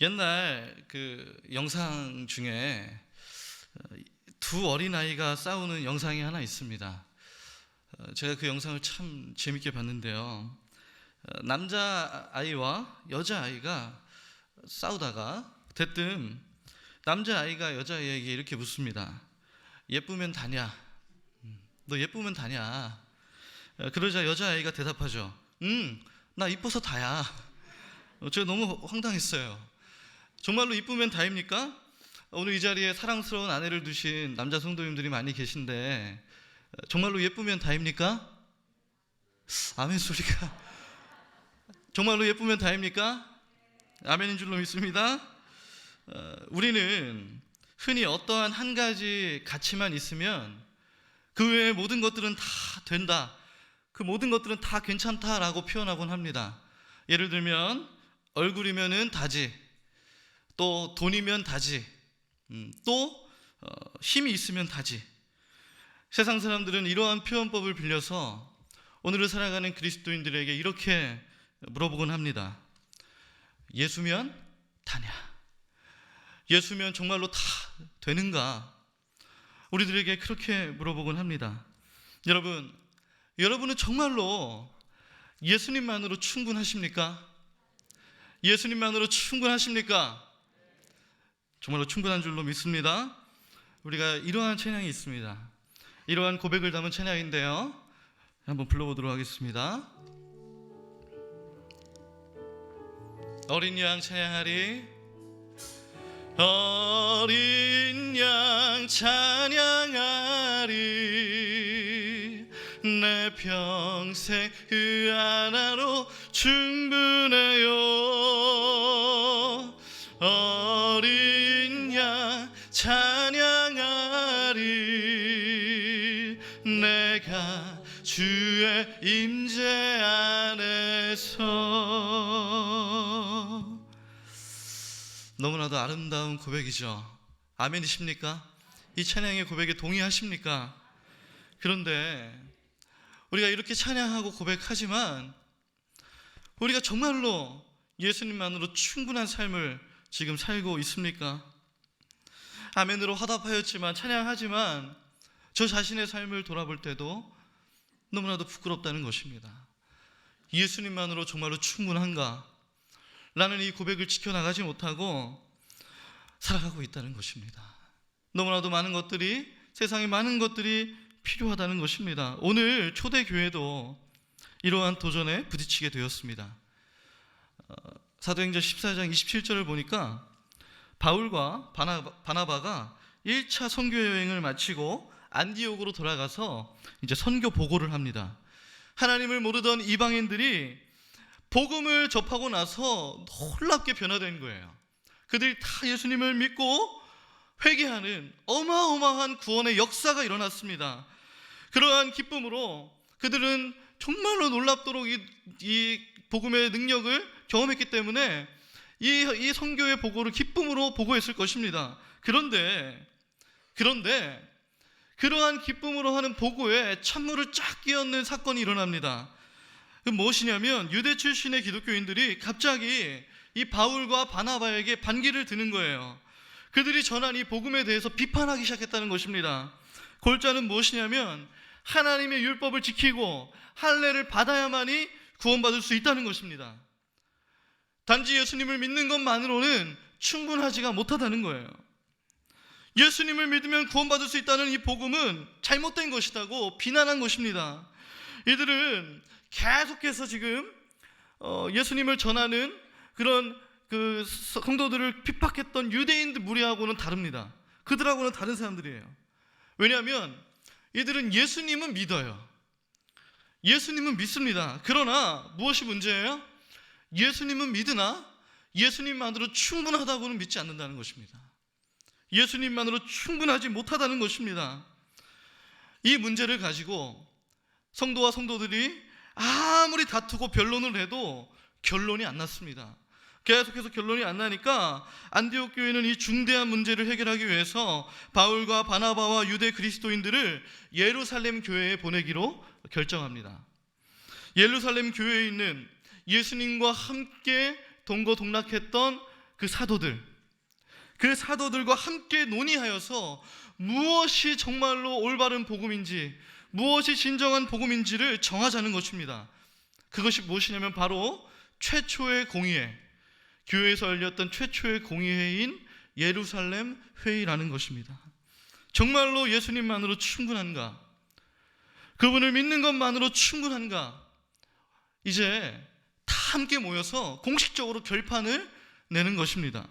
옛날 그 영상 중에 두 어린아이가 싸우는 영상이 하나 있습니다. 제가 그 영상을 참 재밌게 봤는데요. 남자아이와 여자아이가 싸우다가 대뜸 남자아이가 여자아이에게 이렇게 묻습니다. 예쁘면 다냐? 너 예쁘면 다냐? 그러자 여자아이가 대답하죠. 나 이뻐서 다야. 제가 너무 황당했어요. 정말로 이쁘면 다입니까? 오늘 이 자리에 사랑스러운 아내를 두신 남자 성도님들이 많이 계신데 정말로 예쁘면 다입니까? 아멘 소리가. 정말로 예쁘면 다입니까? 아멘인 줄로 믿습니다. 우리는 흔히 어떠한 한 가지 가치만 있으면 그 외의 모든 것들은 다 된다, 그 모든 것들은 다 괜찮다라고 표현하곤 합니다. 예를 들면 얼굴이면은 다지, 또 돈이면 다지, 또 힘이 있으면 다지. 세상 사람들은 이러한 표현법을 빌려서 오늘을 살아가는 그리스도인들에게 이렇게 물어보곤 합니다. 예수면 다냐? 예수면 정말로 다 되는가? 우리들에게 그렇게 물어보곤 합니다. 여러분은 정말로 예수님만으로 충분하십니까? 예수님만으로 충분하십니까? 정말로 충분한 줄로 믿습니다. 우리가 이러한 찬양이 있습니다. 이러한 고백을 담은 찬양인데요, 한번 불러보도록 하겠습니다. 어린 양 찬양하리, 어린 양 찬양하리, 내 평생 그 하나로 충분해요. 어린 양 찬양하리, 내가 주의 임재 안에서. 너무나도 아름다운 고백이죠. 아멘이십니까? 이 찬양의 고백에 동의하십니까? 그런데 우리가 이렇게 찬양하고 고백하지만 우리가 정말로 예수님만으로 충분한 삶을 지금 살고 있습니까? 아멘으로 화답하였지만, 찬양하지만 저 자신의 삶을 돌아볼 때도 너무나도 부끄럽다는 것입니다. 예수님만으로 정말로 충분한가? 라는 이 고백을 지켜나가지 못하고 살아가고 있다는 것입니다. 너무나도 많은 것들이, 세상에 많은 것들이 필요하다는 것입니다. 오늘 초대교회도 이러한 도전에 부딪히게 되었습니다. 사도행전 14장 27절을 보니까 바울과 바나바가 1차 선교 여행을 마치고 안디옥으로 돌아가서 이제 선교 보고를 합니다. 하나님을 모르던 이방인들이 복음을 접하고 나서 놀랍게 변화된 거예요. 그들이 다 예수님을 믿고 회개하는 어마어마한 구원의 역사가 일어났습니다. 그러한 기쁨으로 그들은 정말로 놀랍도록 이 복음의 능력을 경험했기 때문에 이 선교의 보고를 기쁨으로 보고했을 것입니다. 그런데 그러한 기쁨으로 하는 보고에 찬물을 쫙 끼얹는 사건이 일어납니다. 그 무엇이냐면 유대 출신의 기독교인들이 갑자기 이 바울과 바나바에게 반기를 드는 거예요. 그들이 전한 이 복음에 대해서 비판하기 시작했다는 것입니다. 골자는 무엇이냐면 하나님의 율법을 지키고 할례를 받아야만이 구원받을 수 있다는 것입니다. 단지 예수님을 믿는 것만으로는 충분하지가 못하다는 거예요. 예수님을 믿으면 구원받을 수 있다는 이 복음은 잘못된 것이라고 비난한 것입니다. 이들은 계속해서 지금 예수님을 전하는 그런 그 성도들을 핍박했던 유대인들 무리하고는 다릅니다. 그들하고는 다른 사람들이에요. 왜냐하면 이들은 예수님은 믿어요. 예수님은 믿습니다. 그러나 무엇이 문제예요? 예수님은 믿으나 예수님만으로 충분하다고는 믿지 않는다는 것입니다. 예수님만으로 충분하지 못하다는 것입니다. 이 문제를 가지고 성도와 성도들이 아무리 다투고 변론을 해도 결론이 안 났습니다. 계속해서 결론이 안 나니까 안디옥 교회는 이 중대한 문제를 해결하기 위해서 바울과 바나바와 유대 그리스도인들을 예루살렘 교회에 보내기로 결정합니다. 예루살렘 교회에 있는 예수님과 함께 동거동락했던 그 사도들과 함께 논의하여서 무엇이 정말로 올바른 복음인지, 무엇이 진정한 복음인지를 정하자는 것입니다. 그것이 무엇이냐면 바로 최초의 공의회, 교회에서 열렸던 최초의 공의회인 예루살렘 회의라는 것입니다. 정말로 예수님만으로 충분한가? 그분을 믿는 것만으로 충분한가? 이제 다 함께 모여서 공식적으로 결판을 내는 것입니다.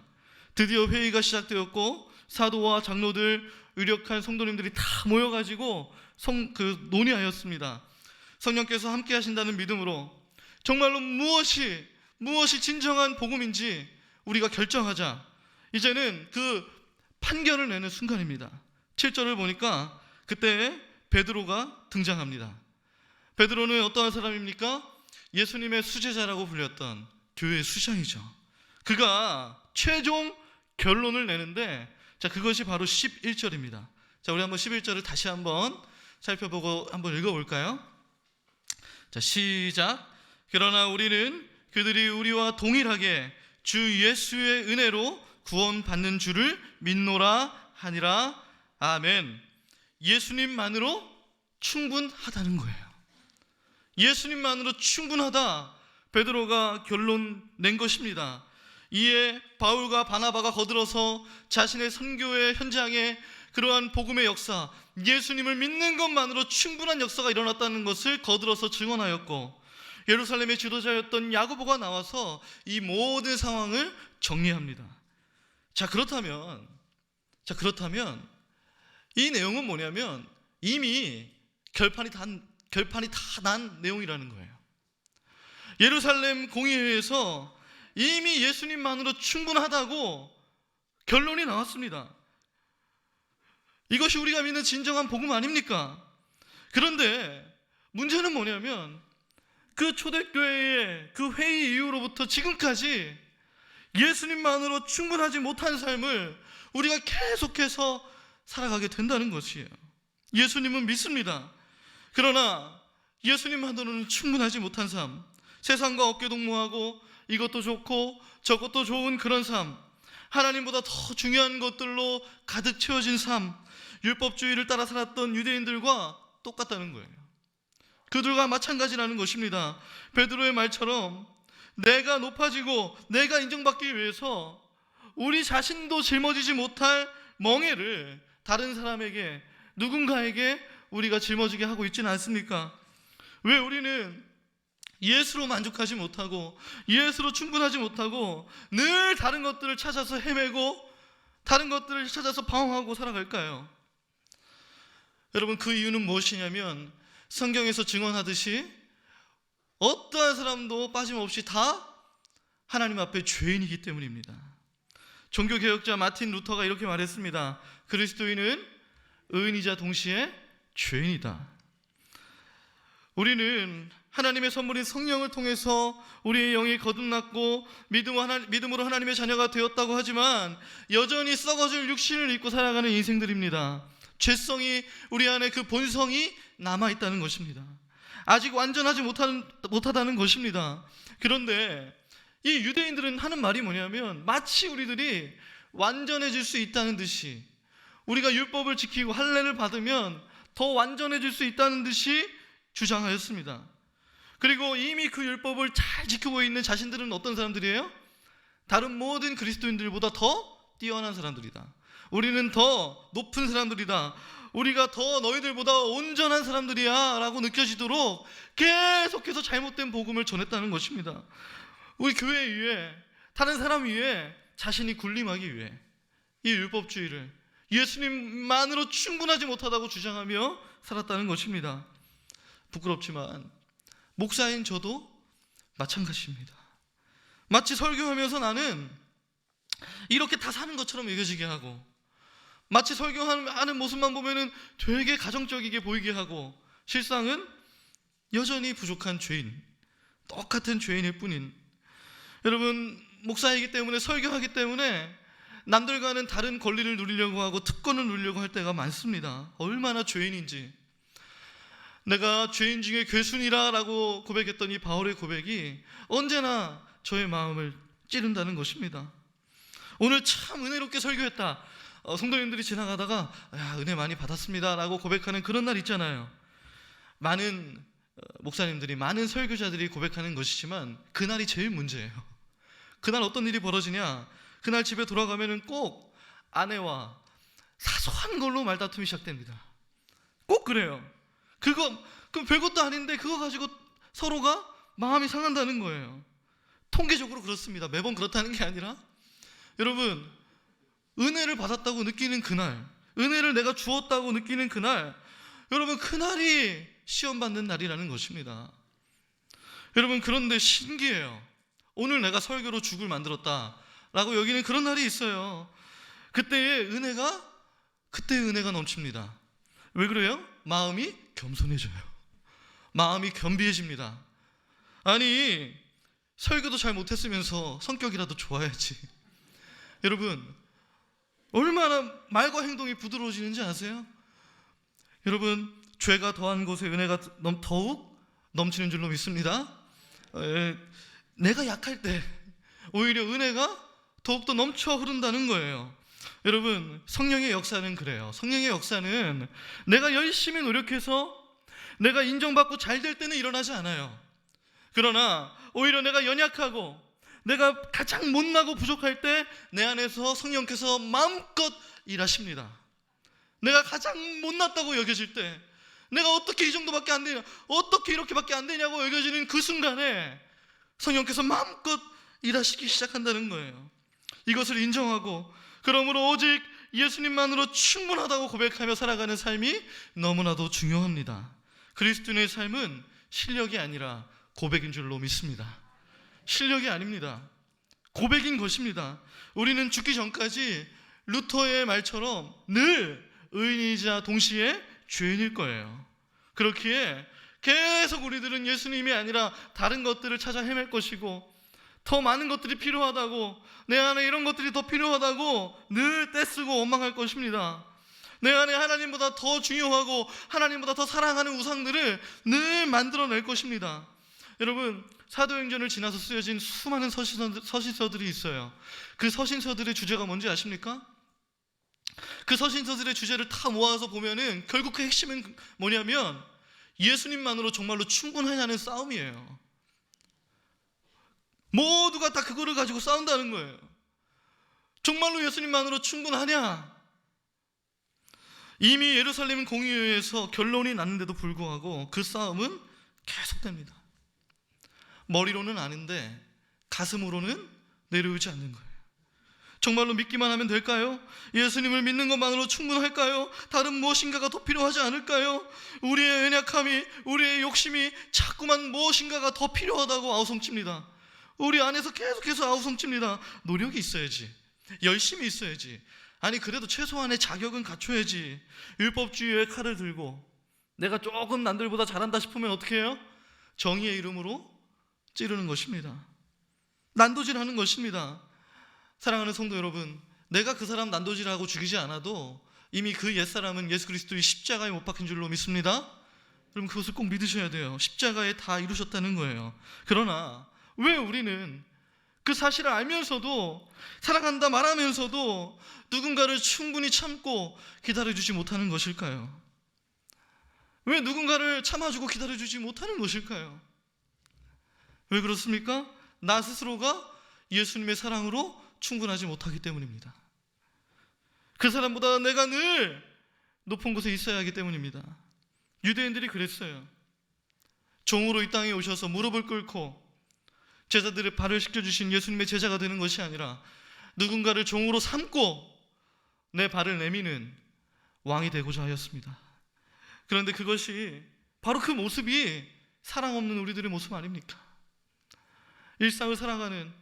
드디어 회의가 시작되었고 사도와 장로들, 유력한 성도님들이 다 모여가지고 논의하였습니다. 성령께서 함께 하신다는 믿음으로 정말로 무엇이 진정한 복음인지 우리가 결정하자. 이제는 그 판결을 내는 순간입니다. 7절을 보니까 그때 베드로가 등장합니다. 베드로는 어떠한 사람입니까? 예수님의 수제자라고 불렸던 교회의 수장이죠. 그가 최종 결론을 내는데, 자, 그것이 바로 11절입니다. 자, 우리 한번 11절을 다시 한번 살펴보고 한번 읽어볼까요? 자, 시작. 그러나 우리는 그들이 우리와 동일하게 주 예수의 은혜로 구원받는 줄을 믿노라 하니라. 아멘. 예수님만으로 충분하다는 거예요. 예수님만으로 충분하다, 베드로가 결론 낸 것입니다. 이에 바울과 바나바가 거들어서 자신의 선교의 현장에 그러한 복음의 역사, 예수님을 믿는 것만으로 충분한 역사가 일어났다는 것을 거들어서 증언하였고, 예루살렘의 지도자였던 야고보가 나와서 이 모든 상황을 정리합니다. 자, 그렇다면 이 내용은 뭐냐면 이미 결판이 다 난 내용이라는 거예요. 예루살렘 공의회에서 이미 예수님만으로 충분하다고 결론이 나왔습니다. 이것이 우리가 믿는 진정한 복음 아닙니까? 그런데 문제는 뭐냐면 그 초대교회의 그 회의 이후로부터 지금까지 예수님만으로 충분하지 못한 삶을 우리가 계속해서 살아가게 된다는 것이에요. 예수님은 믿습니다. 그러나 예수님만으로는 충분하지 못한 삶, 세상과 어깨동무하고 이것도 좋고 저것도 좋은 그런 삶, 하나님보다 더 중요한 것들로 가득 채워진 삶, 율법주의를 따라 살았던 유대인들과 똑같다는 거예요. 그들과 마찬가지라는 것입니다. 베드로의 말처럼 내가 높아지고 내가 인정받기 위해서 우리 자신도 짊어지지 못할 멍에를 다른 사람에게, 누군가에게 우리가 짊어지게 하고 있지는 않습니까? 왜 우리는 예수로 만족하지 못하고 예수로 충분하지 못하고 늘 다른 것들을 찾아서 헤매고 다른 것들을 찾아서 방황하고 살아갈까요? 여러분, 그 이유는 무엇이냐면 성경에서 증언하듯이 어떠한 사람도 빠짐없이 다 하나님 앞에 죄인이기 때문입니다. 종교개혁자 마틴 루터가 이렇게 말했습니다. 그리스도인은 의인이자 동시에 죄인이다. 우리는 하나님의 선물인 성령을 통해서 우리의 영이 거듭났고 믿음으로 하나님의 자녀가 되었다고 하지만 여전히 썩어질 육신을 입고 살아가는 인생들입니다. 죄성이, 우리 안에 그 본성이 남아있다는 것입니다. 아직 완전하지 못하다는 것입니다. 그런데 이 유대인들은 하는 말이 뭐냐면 마치 우리들이 완전해질 수 있다는 듯이, 우리가 율법을 지키고 할례를 받으면 더 완전해질 수 있다는 듯이 주장하였습니다. 그리고 이미 그 율법을 잘 지키고 있는 자신들은 어떤 사람들이에요? 다른 모든 그리스도인들보다 더 뛰어난 사람들이다. 우리는 더 높은 사람들이다. 우리가 더 너희들보다 온전한 사람들이야 라고 느껴지도록 계속해서 잘못된 복음을 전했다는 것입니다. 우리 교회 위에, 다른 사람 위에 자신이 군림하기 위해 이 율법주의를 예수님만으로 충분하지 못하다고 주장하며 살았다는 것입니다. 부끄럽지만 목사인 저도 마찬가지입니다. 마치 설교하면서 나는 이렇게 다 사는 것처럼 여겨지게 하고, 마치 설교하는 모습만 보면은 되게 가정적이게 보이게 하고, 실상은 여전히 부족한 죄인, 똑같은 죄인일 뿐인, 여러분, 목사이기 때문에, 설교하기 때문에 남들과는 다른 권리를 누리려고 하고 특권을 누리려고 할 때가 많습니다. 얼마나 죄인인지. 내가 죄인 중에 괴순이라 라고 고백했던 이 바울의 고백이 언제나 저의 마음을 찌른다는 것입니다. 오늘 참 은혜롭게 설교했다. 성도님들이 지나가다가 야, 은혜 많이 받았습니다 라고 고백하는 그런 날 있잖아요. 많은 목사님들이, 많은 설교자들이 고백하는 것이지만 그날이 제일 문제예요. 그날 어떤 일이 벌어지냐, 그날 집에 돌아가면은 꼭 아내와 사소한 걸로 말다툼이 시작됩니다. 꼭 그래요. 그럼 별것도 아닌데 그거 가지고 서로가 마음이 상한다는 거예요. 통계적으로 그렇습니다. 매번 그렇다는 게 아니라, 여러분, 은혜를 받았다고 느끼는 그날, 은혜를 내가 주었다고 느끼는 그날, 여러분, 그날이 시험 받는 날이라는 것입니다. 여러분, 그런데 신기해요. 오늘 내가 설교로 죽을 만들었다 라고 여기는 그런 날이 있어요. 그때의 은혜가 넘칩니다. 왜 그래요? 마음이 겸손해져요. 마음이 겸비해집니다. 아니, 설교도 잘 못했으면서 성격이라도 좋아야지. 여러분, 얼마나 말과 행동이 부드러워지는지 아세요? 여러분, 죄가 더한 곳에 은혜가 더욱 넘치는 줄로 믿습니다. 내가 약할 때 오히려 은혜가 더욱더 넘쳐 흐른다는 거예요. 여러분, 성령의 역사는 그래요. 성령의 역사는 내가 열심히 노력해서 내가 인정받고 잘 될 때는 일어나지 않아요. 그러나 오히려 내가 연약하고 내가 가장 못나고 부족할 때 내 안에서 성령께서 마음껏 일하십니다. 내가 가장 못났다고 여겨질 때, 내가 어떻게 이 정도밖에 안 되냐, 어떻게 이렇게밖에 안 되냐고 여겨지는 그 순간에 성령께서 마음껏 일하시기 시작한다는 거예요. 이것을 인정하고, 그러므로 오직 예수님만으로 충분하다고 고백하며 살아가는 삶이 너무나도 중요합니다. 그리스도인의 삶은 실력이 아니라 고백인 줄로 믿습니다. 실력이 아닙니다. 고백인 것입니다. 우리는 죽기 전까지 루터의 말처럼 늘 의인이자 동시에 죄인일 거예요. 그렇기에 계속 우리들은 예수님이 아니라 다른 것들을 찾아 헤맬 것이고, 더 많은 것들이 필요하다고, 내 안에 이런 것들이 더 필요하다고 늘 떼쓰고 원망할 것입니다. 내 안에 하나님보다 더 중요하고 하나님보다 더 사랑하는 우상들을 늘 만들어낼 것입니다. 여러분, 사도행전을 지나서 쓰여진 수많은 서신서들이 있어요. 그 서신서들의 주제가 뭔지 아십니까? 그 서신서들의 주제를 다 모아서 보면은 결국 그 핵심은 뭐냐면 예수님만으로 정말로 충분하냐는 싸움이에요. 모두가 다 그거를 가지고 싸운다는 거예요. 정말로 예수님만으로 충분하냐? 이미 예루살렘 공의회에서 결론이 났는데도 불구하고 그 싸움은 계속됩니다. 머리로는 아는데 가슴으로는 내려오지 않는 거예요. 정말로 믿기만 하면 될까요? 예수님을 믿는 것만으로 충분할까요? 다른 무엇인가가 더 필요하지 않을까요? 우리의 연약함이, 우리의 욕심이 자꾸만 무엇인가가 더 필요하다고 아우성칩니다. 우리 안에서 계속해서 아우성칩니다. 노력이 있어야지, 열심히 있어야지, 아니 그래도 최소한의 자격은 갖춰야지. 율법주의의 칼을 들고 내가 조금 남들보다 잘한다 싶으면 어떻게 해요? 정의의 이름으로 찌르는 것입니다. 난도질하는 것입니다. 사랑하는 성도 여러분, 내가 그 사람 난도질하고 죽이지 않아도 이미 그 옛사람은 예수 그리스도의 십자가에 못 박힌 줄로 믿습니다. 여러분, 그것을 꼭 믿으셔야 돼요. 십자가에 다 이루셨다는 거예요. 그러나 왜 우리는 그 사실을 알면서도, 사랑한다 말하면서도 누군가를 충분히 참고 기다려주지 못하는 것일까요? 왜 누군가를 참아주고 기다려주지 못하는 것일까요? 왜 그렇습니까? 나 스스로가 예수님의 사랑으로 충분하지 못하기 때문입니다. 그 사람보다 내가 늘 높은 곳에 있어야 하기 때문입니다. 유대인들이 그랬어요. 종으로 이 땅에 오셔서 무릎을 꿇고 제자들의 발을 씻겨주신 예수님의 제자가 되는 것이 아니라 누군가를 종으로 삼고 내 발을 내미는 왕이 되고자 하였습니다. 그런데 그것이 바로 그 모습이 사랑 없는 우리들의 모습 아닙니까? 일상을 살아가는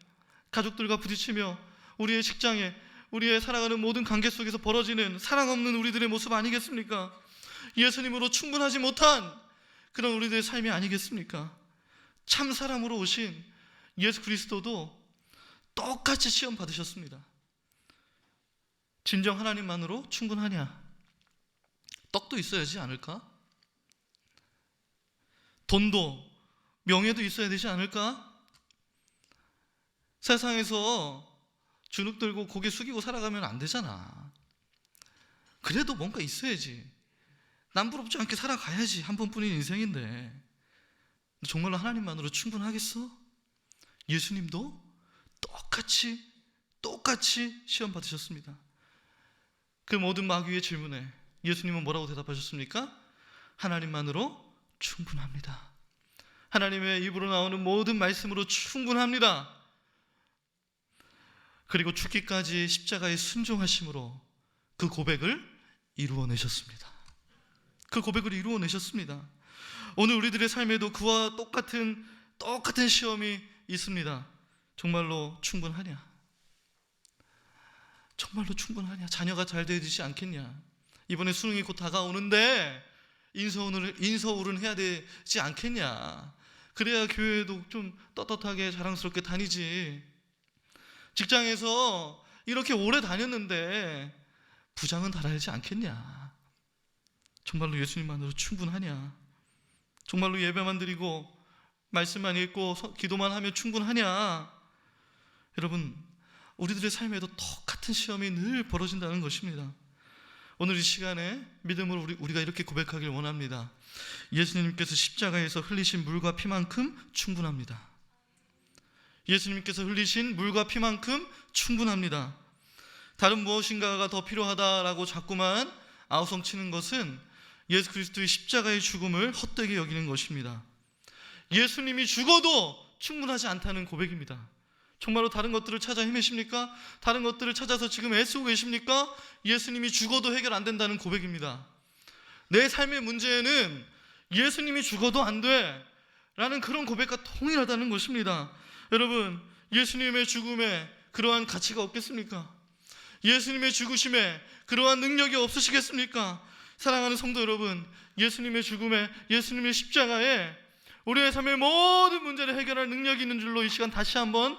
가족들과 부딪히며 우리의 직장에, 우리의 살아가는 모든 관계 속에서 벌어지는 사랑 없는 우리들의 모습 아니겠습니까? 예수님으로 충분하지 못한 그런 우리들의 삶이 아니겠습니까? 참 사람으로 오신 예수 그리스도도 똑같이 시험 받으셨습니다. 진정 하나님만으로 충분하냐? 떡도 있어야지 않을까? 돈도 명예도 있어야 되지 않을까? 세상에서 주눅 들고 고개 숙이고 살아가면 안 되잖아. 그래도 뭔가 있어야지. 남부럽지 않게 살아가야지. 한 번뿐인 인생인데. 정말로 하나님만으로 충분하겠어? 예수님도 똑같이 시험 받으셨습니다. 그 모든 마귀의 질문에 예수님은 뭐라고 대답하셨습니까? 하나님만으로 충분합니다. 하나님의 입으로 나오는 모든 말씀으로 충분합니다. 그리고 죽기까지 십자가에 순종하심으로 그 고백을 이루어내셨습니다. 그 고백을 이루어내셨습니다. 오늘 우리들의 삶에도 그와 똑같은 시험이 있습니다. 정말로 충분하냐? 정말로 충분하냐? 자녀가 잘 되지 않겠냐? 이번에 수능이 곧 다가오는데 인서울은 해야 되지 않겠냐? 그래야 교회도 좀 떳떳하게 자랑스럽게 다니지. 직장에서 이렇게 오래 다녔는데 부장은 달아야지 않겠냐? 정말로 예수님만으로 충분하냐? 정말로 예배만 드리고 말씀만 읽고 기도만 하면 충분하냐? 여러분, 우리들의 삶에도 똑같은 시험이 늘 벌어진다는 것입니다. 오늘 이 시간에 믿음으로 우리가 이렇게 고백하길 원합니다. 예수님께서 십자가에서 흘리신 물과 피만큼 충분합니다. 예수님께서 흘리신 물과 피만큼 충분합니다. 다른 무엇인가가 더 필요하다라고 자꾸만 아우성치는 것은 예수 그리스도의 십자가의 죽음을 헛되게 여기는 것입니다. 예수님이 죽어도 충분하지 않다는 고백입니다. 정말로 다른 것들을 찾아 헤매십니까? 다른 것들을 찾아서 지금 애쓰고 계십니까? 예수님이 죽어도 해결 안 된다는 고백입니다. 내 삶의 문제에는 예수님이 죽어도 안 돼 라는 그런 고백과 동일하다는 것입니다. 여러분, 예수님의 죽음에 그러한 가치가 없겠습니까? 예수님의 죽으심에 그러한 능력이 없으시겠습니까? 사랑하는 성도 여러분, 예수님의 죽음에, 예수님의 십자가에 우리의 삶의 모든 문제를 해결할 능력이 있는 줄로 이 시간 다시 한번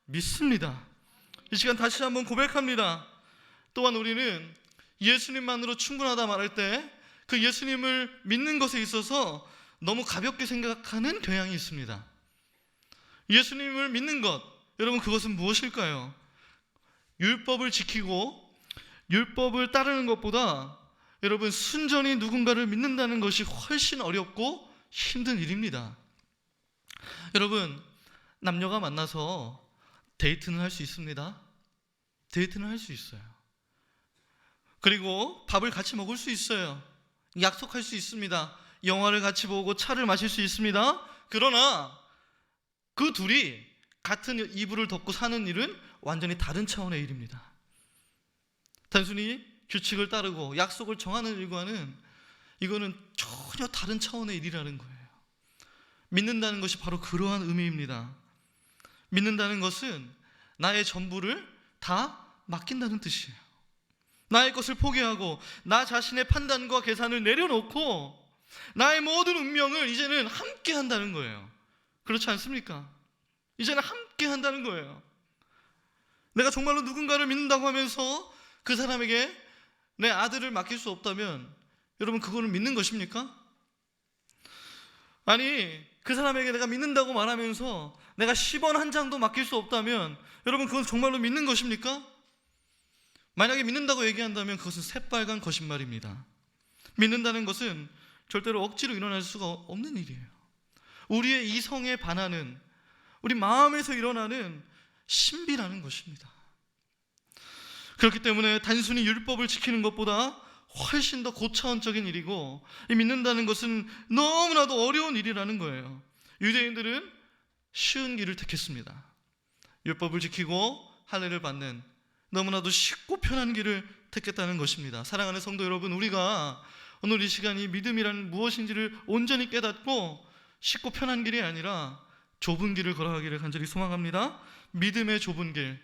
믿습니다. 이 시간 다시 한번 고백합니다. 또한 우리는 예수님만으로 충분하다 말할 때 그 예수님을 믿는 것에 있어서 너무 가볍게 생각하는 경향이 있습니다. 예수님을 믿는 것, 여러분 그것은 무엇일까요? 율법을 지키고 율법을 따르는 것보다 여러분 순전히 누군가를 믿는다는 것이 훨씬 어렵고 힘든 일입니다. 여러분, 남녀가 만나서 데이트는 할 수 있습니다. 데이트는 할 수 있어요. 그리고 밥을 같이 먹을 수 있어요. 약속할 수 있습니다. 영화를 같이 보고 차를 마실 수 있습니다. 그러나 그 둘이 같은 이불을 덮고 사는 일은 완전히 다른 차원의 일입니다. 단순히 규칙을 따르고 약속을 정하는 일과는 이거는 전혀 다른 차원의 일이라는 거예요. 믿는다는 것이 바로 그러한 의미입니다. 믿는다는 것은 나의 전부를 다 맡긴다는 뜻이에요. 나의 것을 포기하고 나 자신의 판단과 계산을 내려놓고 나의 모든 운명을 이제는 함께 한다는 거예요. 그렇지 않습니까? 이제는 함께 한다는 거예요. 내가 정말로 누군가를 믿는다고 하면서 그 사람에게 내 아들을 맡길 수 없다면 여러분 그거를 믿는 것입니까? 아니, 그 사람에게 내가 믿는다고 말하면서 내가 10원 한 장도 맡길 수 없다면 여러분 그건 정말로 믿는 것입니까? 만약에 믿는다고 얘기한다면 그것은 새빨간 거짓말입니다. 믿는다는 것은 절대로 억지로 일어날 수가 없는 일이에요. 우리의 이성에 반하는, 우리 마음에서 일어나는 신비라는 것입니다. 그렇기 때문에 단순히 율법을 지키는 것보다 훨씬 더 고차원적인 일이고, 이 믿는다는 것은 너무나도 어려운 일이라는 거예요. 유대인들은 쉬운 길을 택했습니다. 율법을 지키고 할례를 받는 너무나도 쉽고 편한 길을 택했다는 것입니다. 사랑하는 성도 여러분, 우리가 오늘 이 시간이 믿음이란 무엇인지를 온전히 깨닫고 쉽고 편한 길이 아니라 좁은 길을 걸어가기를 간절히 소망합니다. 믿음의 좁은 길,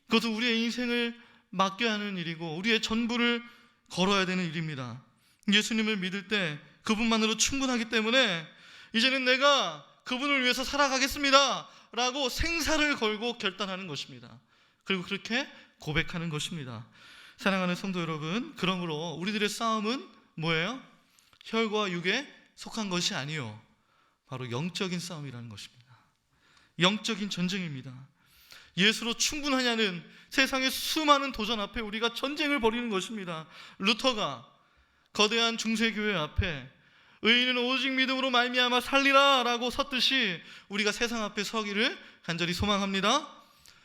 그것은 우리의 인생을 맡겨야 하는 일이고 우리의 전부를 걸어야 되는 일입니다. 예수님을 믿을 때 그분만으로 충분하기 때문에 이제는 내가 그분을 위해서 살아가겠습니다 라고 생사를 걸고 결단하는 것입니다. 그리고 그렇게 고백하는 것입니다. 사랑하는 성도 여러분, 그러므로 우리들의 싸움은 뭐예요? 혈과 육에 속한 것이 아니요, 바로 영적인 싸움이라는 것입니다. 영적인 전쟁입니다. 예수로 충분하냐는 세상의 수많은 도전 앞에 우리가 전쟁을 벌이는 것입니다. 루터가 거대한 중세교회 앞에 의인은 오직 믿음으로 말미암아 살리라 라고 섰듯이 우리가 세상 앞에 서기를 간절히 소망합니다.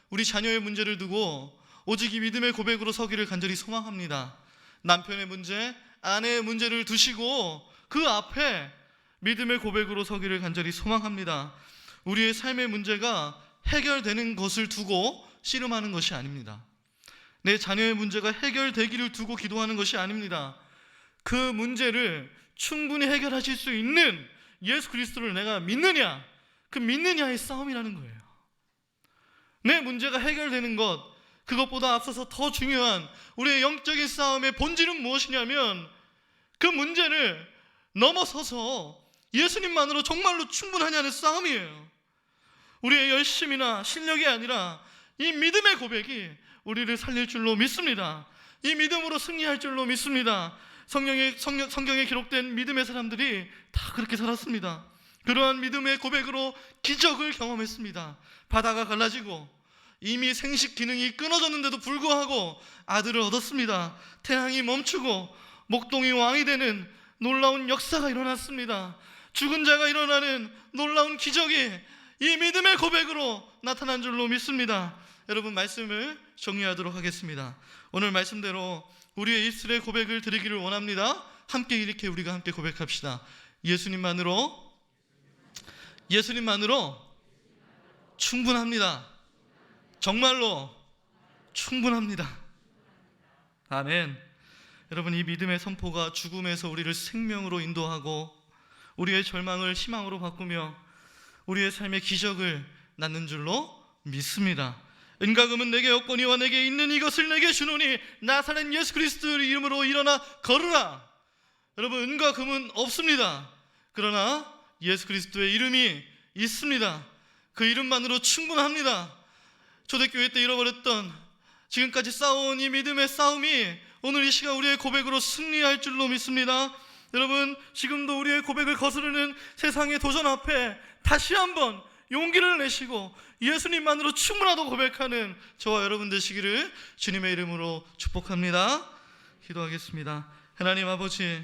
우리 자녀의 문제를 두고 오직 이 믿음의 고백으로 서기를 간절히 소망합니다. 남편의 문제, 아내의 문제를 두시고 그 앞에 믿음의 고백으로 서기를 간절히 소망합니다. 우리의 삶의 문제가 해결되는 것을 두고 씨름하는 것이 아닙니다. 내 자녀의 문제가 해결되기를 두고 기도하는 것이 아닙니다. 그 문제를 충분히 해결하실 수 있는 예수 그리스도를 내가 믿느냐, 그 믿느냐의 싸움이라는 거예요. 내 문제가 해결되는 것, 그것보다 앞서서 더 중요한 우리의 영적인 싸움의 본질은 무엇이냐면 그 문제를 넘어서서 예수님만으로 정말로 충분하냐는 싸움이에요. 우리의 열심이나 실력이 아니라 이 믿음의 고백이 우리를 살릴 줄로 믿습니다. 이 믿음으로 승리할 줄로 믿습니다. 성경에 기록된 믿음의 사람들이 다 그렇게 살았습니다. 그러한 믿음의 고백으로 기적을 경험했습니다. 바다가 갈라지고 이미 생식 기능이 끊어졌는데도 불구하고 아들을 얻었습니다. 태양이 멈추고 목동이 왕이 되는 놀라운 역사가 일어났습니다. 죽은 자가 일어나는 놀라운 기적이 이 믿음의 고백으로 나타난 줄로 믿습니다. 여러분, 말씀을 정리하도록 하겠습니다. 오늘 말씀대로 우리의 입술의 고백을 드리기를 원합니다. 함께 이렇게 우리가 함께 고백합시다. 예수님만으로 충분합니다. 정말로 충분합니다. 아멘. 여러분, 이 믿음의 선포가 죽음에서 우리를 생명으로 인도하고 우리의 절망을 희망으로 바꾸며 우리의 삶의 기적을 낳는 줄로 믿습니다. 은과 금은 내게 없거니와 내게 있는 이것을 내게 주노니 나사렛 예수 그리스도의 이름으로 일어나 걸으라. 여러분, 은과 금은 없습니다. 그러나 예수 그리스도의 이름이 있습니다. 그 이름만으로 충분합니다. 초대교회 때 잃어버렸던, 지금까지 싸워온 이 믿음의 싸움이 오늘 이 시간 우리의 고백으로 승리할 줄로 믿습니다. 여러분, 지금도 우리의 고백을 거스르는 세상의 도전 앞에 다시 한번 용기를 내시고 예수님만으로 충분하다고 고백하는 저와 여러분 되시기를 주님의 이름으로 축복합니다. 기도하겠습니다. 하나님 아버지,